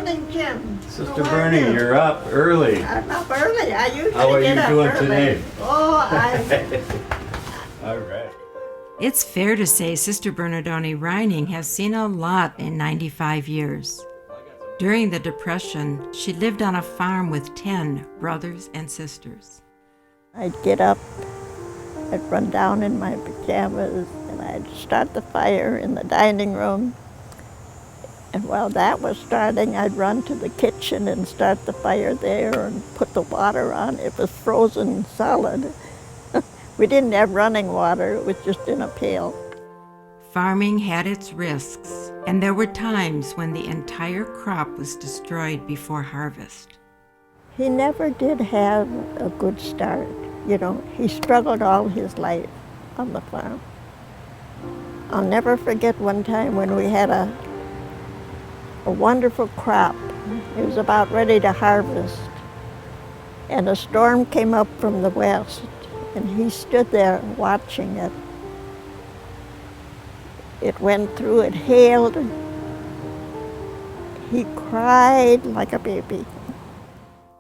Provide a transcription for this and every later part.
morning, Jim. Sister Bernie, you're up early. I'm up early. I usually How are get you up doing early. today? Oh, All right. It's fair to say Sister Bernadone Reining has seen a lot in 95 years. During the Depression, she lived on a farm with 10 brothers and sisters. I'd get up, I'd run down in my pajamas, and I'd start the fire in the dining room. And while that was starting, I'd run to the kitchen and start the fire there and put the water on. It was frozen solid. We didn't have running water, it was just in a pail. Farming had its risks, and there were times when the entire crop was destroyed before harvest. He never did have a good start. You know, he struggled all his life on the farm. I'll never forget one time when we had a wonderful crop. It was about ready to harvest. And a storm came up from the west, and he stood there watching it. It went through, it hailed. He cried like a baby.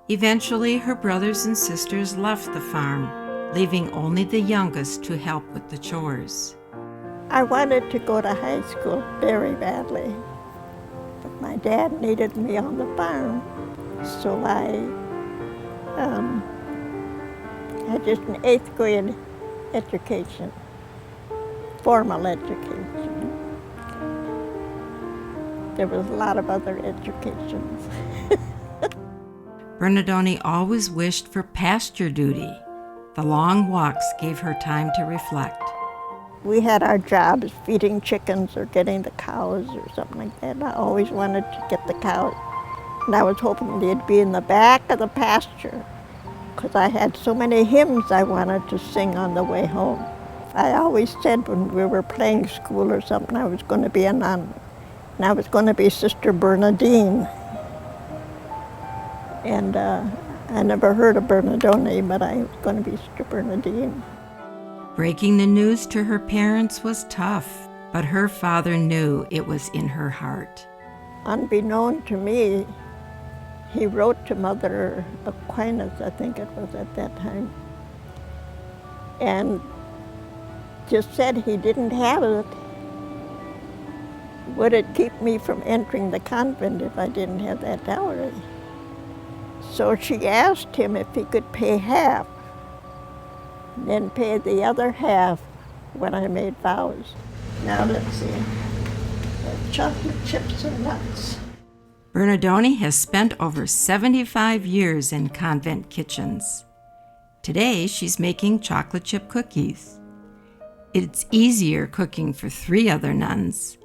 Eventually, her brothers and sisters left the farm, leaving only the youngest to help with the chores. I wanted to go to high school very badly, but my dad needed me on the farm, so I had just an 8th grade education, formal education. There was a lot of other educations. Bernadone always wished for pasture duty. The long walks gave her time to reflect. We had our jobs feeding chickens or getting the cows or something like that. I always wanted to get the cows. And I was hoping they'd be in the back of the pasture because I had so many hymns I wanted to sing on the way home. I always said when we were playing school or something, I was going to be a nun. And I was going to be Sister Bernadine. And I never heard of Bernadone, but I was going to be Sister Bernadine. Breaking the news to her parents was tough, but her father knew it was in her heart. Unbeknown to me, he wrote to Mother Aquinas, I think it was at that time, and just said he didn't have it. Would it keep me from entering the convent if I didn't have that dowry? So she asked him if he could pay half, and then pay the other half when I made vows. Now let's see, chocolate chips and nuts. Bernadone has spent over 75 years in convent kitchens. Today, she's making chocolate chip cookies. It's easier cooking for 3 other nuns.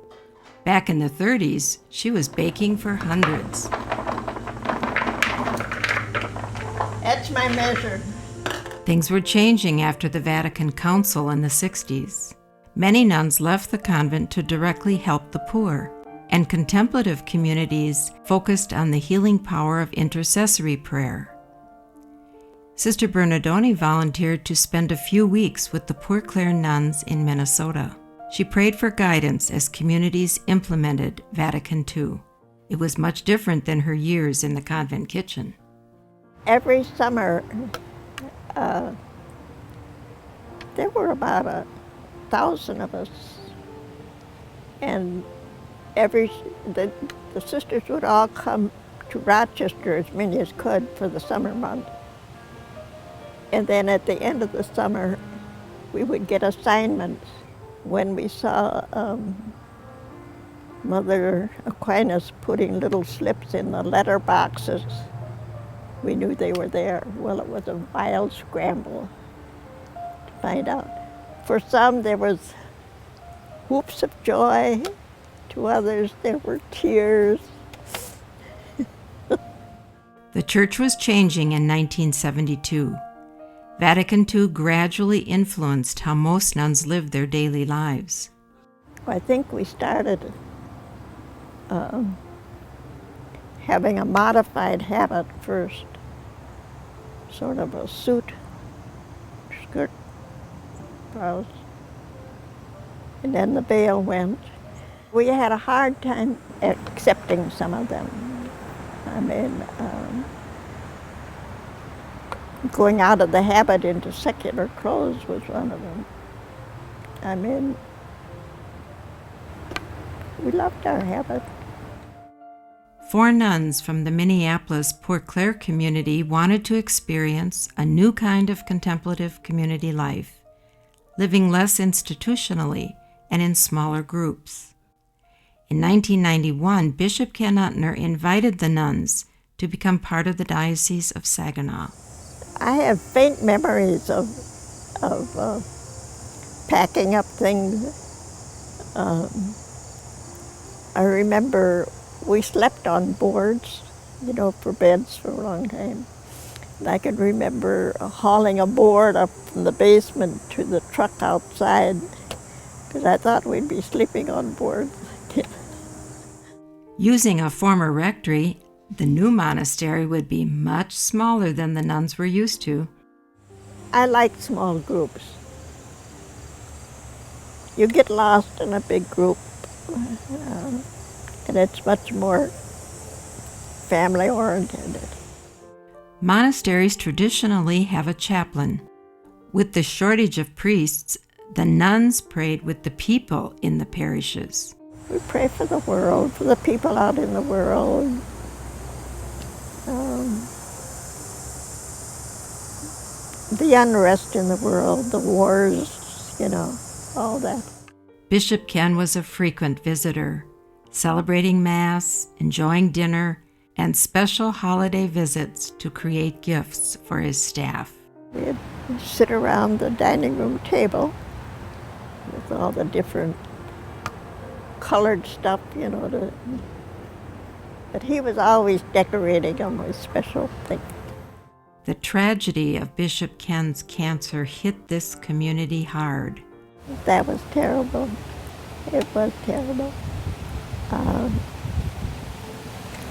Back in the 30s, she was baking for hundreds. That's my measure. Things were changing after the Vatican Council in the 60s. Many nuns left the convent to directly help the poor, and contemplative communities focused on the healing power of intercessory prayer. Sister Bernadone volunteered to spend a few weeks with the Poor Clare nuns in Minnesota. She prayed for guidance as communities implemented Vatican II. It was much different than her years in the convent kitchen. Every summer, there were about 1,000 of us, and the sisters would all come to Rochester, as many as could, for the summer month. And then at the end of the summer, we would get assignments. When we saw Mother Aquinas putting little slips in the letter boxes, we knew they were there. Well, it was a wild scramble to find out. For some, there was whoops of joy. To others, there were tears. The church was changing in 1972. Vatican II gradually influenced how most nuns lived their daily lives. I think we started having a modified habit first, sort of a suit, skirt, blouse, and then the veil went. We had a hard time accepting some of them. I mean, going out of the habit into secular clothes was one of them. I mean, we loved our habit. 4 nuns from the Minneapolis Poor Clare community wanted to experience a new kind of contemplative community life, living less institutionally and in smaller groups. In 1991, Bishop Ken Utner invited the nuns to become part of the Diocese of Saginaw. I have faint memories of packing up things. I remember we slept on boards, for beds for a long time. And I can remember hauling a board up from the basement to the truck outside because I thought we'd be sleeping on boards. Using a former rectory, the new monastery would be much smaller than the nuns were used to. I like small groups. You get lost in a big group, and it's much more family-oriented. Monasteries traditionally have a chaplain. With the shortage of priests, the nuns prayed with the people in the parishes. We pray for the world, for the people out in the world. The unrest in the world, the wars, all that. Bishop Ken was a frequent visitor, celebrating Mass, enjoying dinner, and special holiday visits to create gifts for his staff. We'd sit around the dining room table with all the different colored stuff, but he was always decorating them with special things. The tragedy of Bishop Ken's cancer hit this community hard. That was terrible. It was terrible.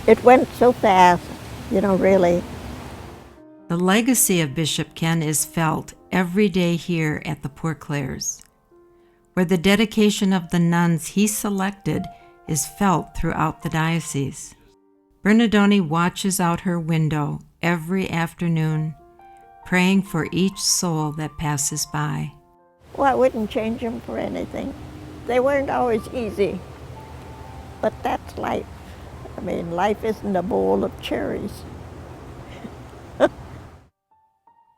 It went so fast, really. The legacy of Bishop Ken is felt every day here at the Poor Clares, where the dedication of the nuns he selected is felt throughout the diocese. Bernadone watches out her window every afternoon, praying for each soul that passes by. Well, I wouldn't change them for anything. They weren't always easy, but that's life. I mean, life isn't a bowl of cherries.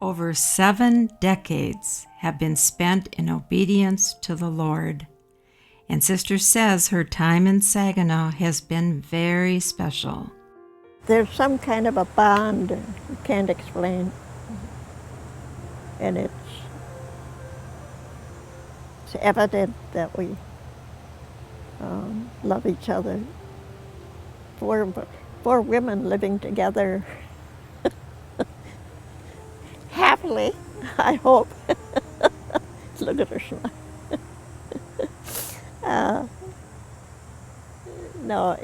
Over 7 decades have been spent in obedience to the Lord, and Sister says her time in Saginaw has been very special. There's some kind of a bond you can't explain, and it's evident that we love each other. 4 women living together happily, I hope. Look at her smile. No,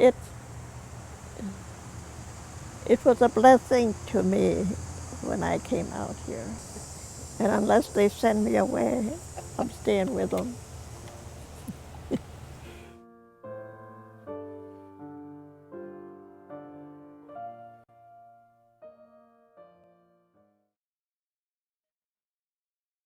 it was a blessing to me when I came out here. And unless they send me away, I'm staying with them.